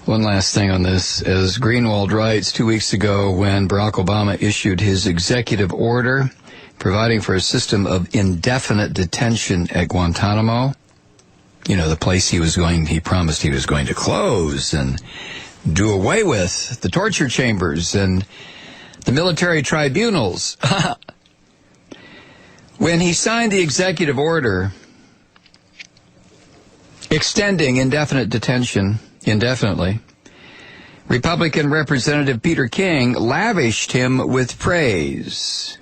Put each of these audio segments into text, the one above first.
One last thing on this. As Greenwald writes, 2 weeks ago when Barack Obama issued his executive order providing for a system of indefinite detention at Guantanamo, you know, the place he promised he was going to close and do away with, the torture chambers and the military tribunals. When he signed the executive order extending indefinite detention indefinitely, Republican Representative Peter King lavished him with praise.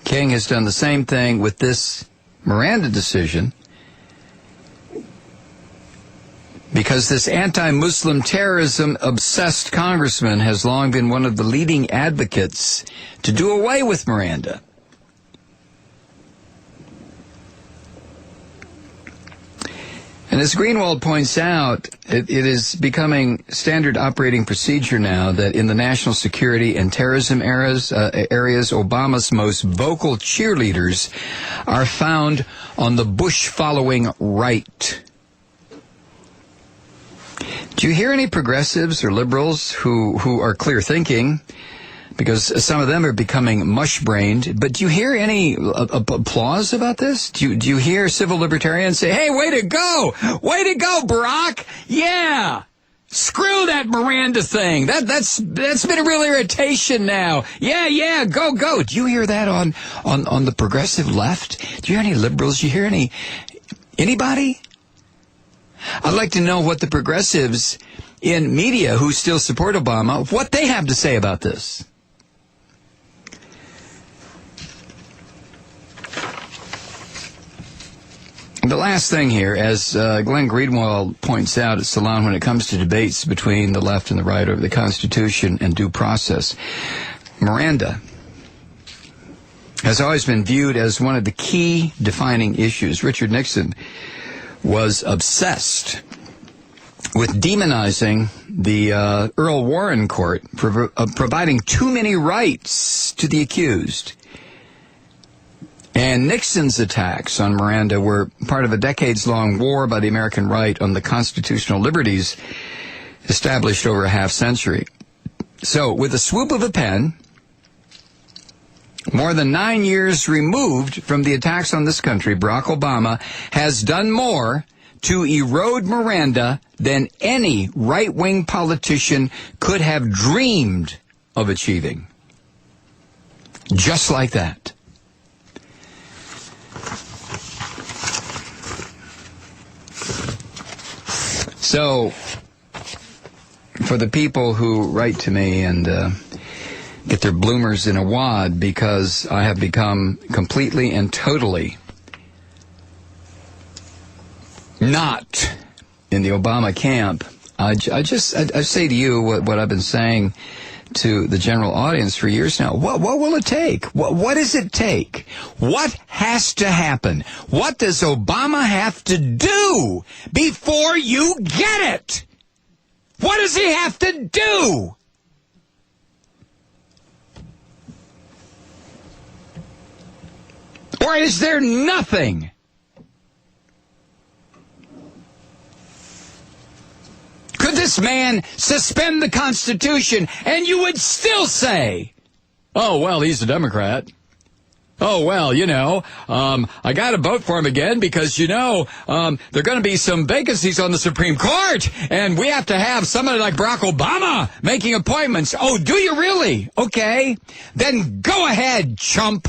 King has done the same thing with this Miranda decision, because this anti-Muslim terrorism-obsessed congressman has long been one of the leading advocates to do away with Miranda. And as Greenwald points out, it is becoming standard operating procedure now that in the national security and terrorism areas, Obama's most vocal cheerleaders are found on the Bush-following right. Do you hear any progressives or liberals who are clear-thinking? Because some of them are becoming mush-brained. But do you hear any applause about this? Do you hear civil libertarians say, hey, way to go! Way to go, Barack! Yeah! Screw that Miranda thing. That's been a real irritation now. Yeah, go. Do you hear that on the progressive left? Do you hear any liberals? Do you hear anybody? I'd like to know what the progressives in media who still support Obama, what they have to say about this. The last thing here, as Glenn Greenwald points out at Salon, when it comes to debates between the left and the right over the Constitution and due process, Miranda has always been viewed as one of the key defining issues. Richard Nixon was obsessed with demonizing the Earl Warren Court for providing too many rights to the accused. And Nixon's attacks on Miranda were part of a decades-long war by the American right on the constitutional liberties established over a half-century. So, with a swoop of a pen, more than 9 years removed from the attacks on this country, Barack Obama has done more to erode Miranda than any right-wing politician could have dreamed of achieving. Just like that. So, for the people who write to me and get their bloomers in a wad because I have become completely and totally not in the Obama camp, I say to you what I've been saying to the general audience for years now. What will it take? What does it take? What has to happen? What does Obama have to do before you get it? What does he have to do? Or is there nothing? Could this man suspend the Constitution and you would still say, oh, well, he's a Democrat. Oh, well, I got to vote for him again because, there are going to be some vacancies on the Supreme Court, and we have to have somebody like Barack Obama making appointments. Oh, do you really? Okay. Then go ahead, chump.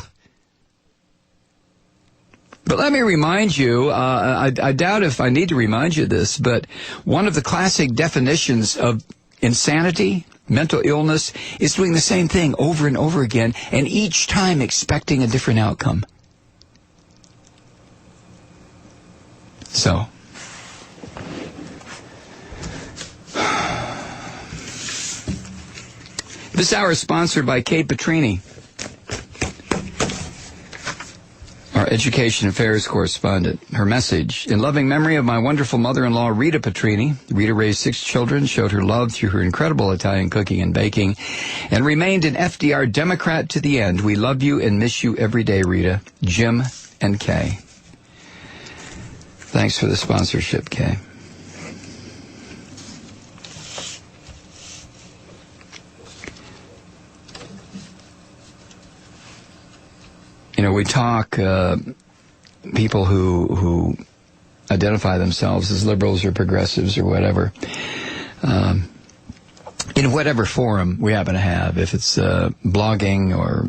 But let me remind you, I doubt if I need to remind you this, but one of the classic definitions of insanity, mental illness, is doing the same thing over and over again, and each time expecting a different outcome. So, this hour is sponsored by Kate Petrini, our education affairs correspondent. Her message: in loving memory of my wonderful mother-in-law, Rita Petrini. Rita raised 6 children, showed her love through her incredible Italian cooking and baking, and remained an FDR Democrat to the end. We love you and miss you every day, Rita. Jim and Kay. Thanks for the sponsorship, Kay. we talk people who identify themselves as liberals or progressives or whatever, in whatever forum we happen to have, if it's blogging or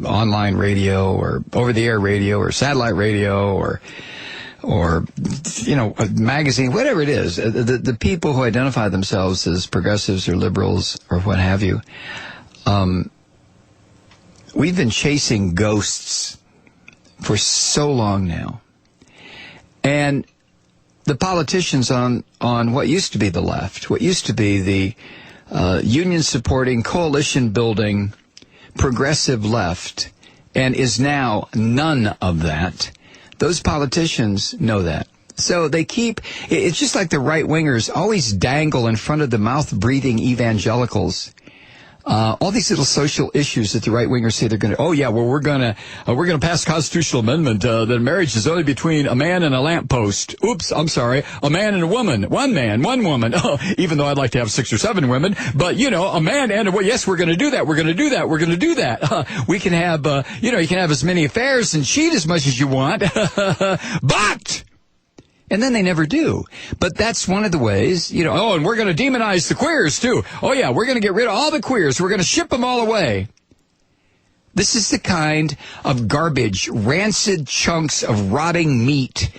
online radio or over-the-air radio or satellite radio or a magazine, whatever it is, the people who identify themselves as progressives or liberals or what have you, we've been chasing ghosts for so long now. And the politicians on what used to be the left, what used to be the union-supporting, coalition-building, progressive left, and is now none of that, those politicians know that. So they it's just like the right-wingers always dangle in front of the mouth-breathing evangelicals all these little social issues that the right-wingers say they're going to, we're going to pass a constitutional amendment that marriage is only between a man and a lamppost. Oops, I'm sorry. A man and a woman. One man, one woman. Oh, even though I'd like to have 6 or 7 women. But, a man and a woman. Yes, we're going to do that. We're going to do that. We're going to do that. We can have, you can have as many affairs and cheat as much as you want. But... And then they never do. But that's one of the ways, and we're going to demonize the queers, too. Oh, yeah, we're going to get rid of all the queers. We're going to ship them all away. This is the kind of garbage, rancid chunks of rotting meat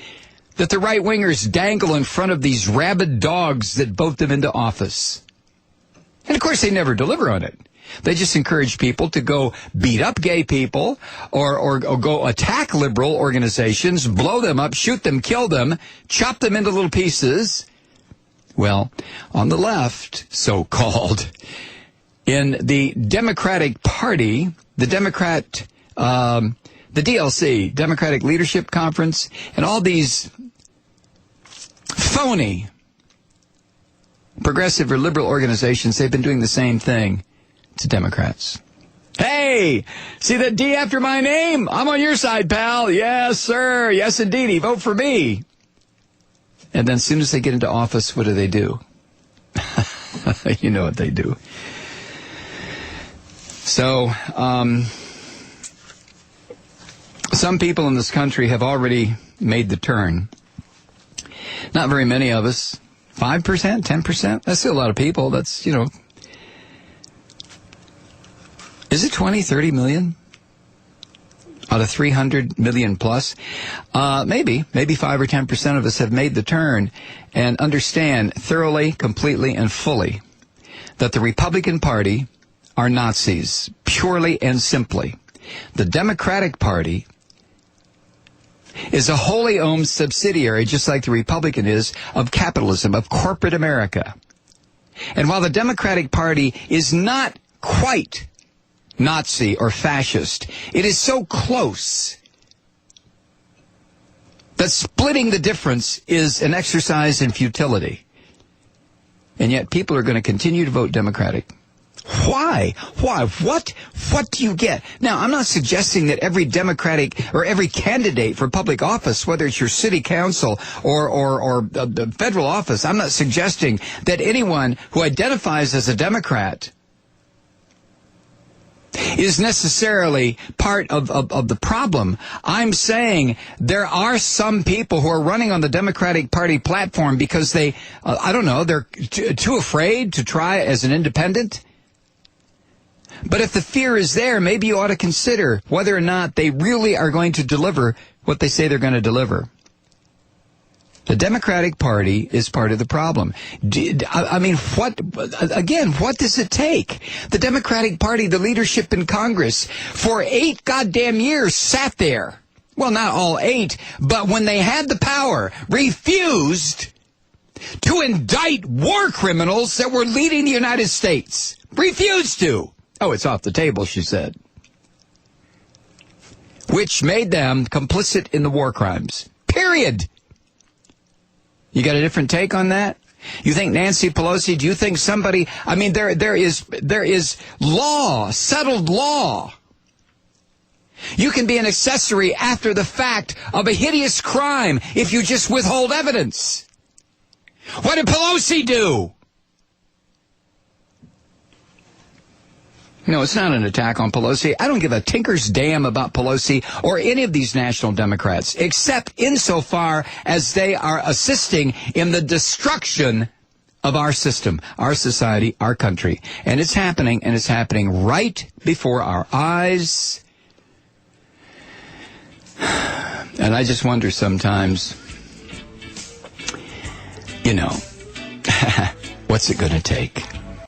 that the right-wingers dangle in front of these rabid dogs that vote them into office. And, of course, they never deliver on it. They just encourage people to go beat up gay people or go attack liberal organizations, blow them up, shoot them, kill them, chop them into little pieces. Well, on the left, so-called, in the Democratic Party, the DLC, Democratic Leadership Conference, and all these phony progressive or liberal organizations, they've been doing the same thing to Democrats. Hey, see that D after my name? I'm on your side, pal. Yes, sir. Yes, indeedy. Vote for me. And then as soon as they get into office, what do? You know what they do. So, some people in this country have already made the turn. Not very many of us. 5%, 10%? That's still a lot of people. That's, Is it 20, 30 million out of 300 million plus? Maybe 5 or 10% of us have made the turn and understand thoroughly, completely, and fully that the Republican Party are Nazis, purely and simply. The Democratic Party is a wholly owned subsidiary, just like the Republican is, of capitalism, of corporate America. And while the Democratic Party is not quite Nazi or fascist, it is so close that splitting the difference is an exercise in futility. And yet people are going to continue to vote Democratic. Why? What do you get? Now, I'm not suggesting that every Democratic or every candidate for public office, whether it's your city council or the federal office, I'm not suggesting that anyone who identifies as a Democrat is necessarily part of the problem. I'm saying there are some people who are running on the Democratic Party platform because they're too afraid to try as an independent. But if the fear is there, maybe you ought to consider whether or not they really are going to deliver what they say they're going to deliver. The Democratic Party is part of the problem. What does it take? The Democratic Party, the leadership in Congress, for 8 goddamn years sat there. Well, not all 8, but when they had the power, refused to indict war criminals that were leading the United States. Refused to. Oh, it's off the table, she said. Which made them complicit in the war crimes. Period. You got a different take on that? You think Nancy Pelosi, do you think somebody, there is law, settled law. You can be an accessory after the fact of a hideous crime if you just withhold evidence. What did Pelosi do? No, it's not an attack on Pelosi. I don't give a tinker's damn about Pelosi or any of these national Democrats, except insofar as they are assisting in the destruction of our system, our society, our country. And it's happening right before our eyes. And I just wonder sometimes, what's it going to take?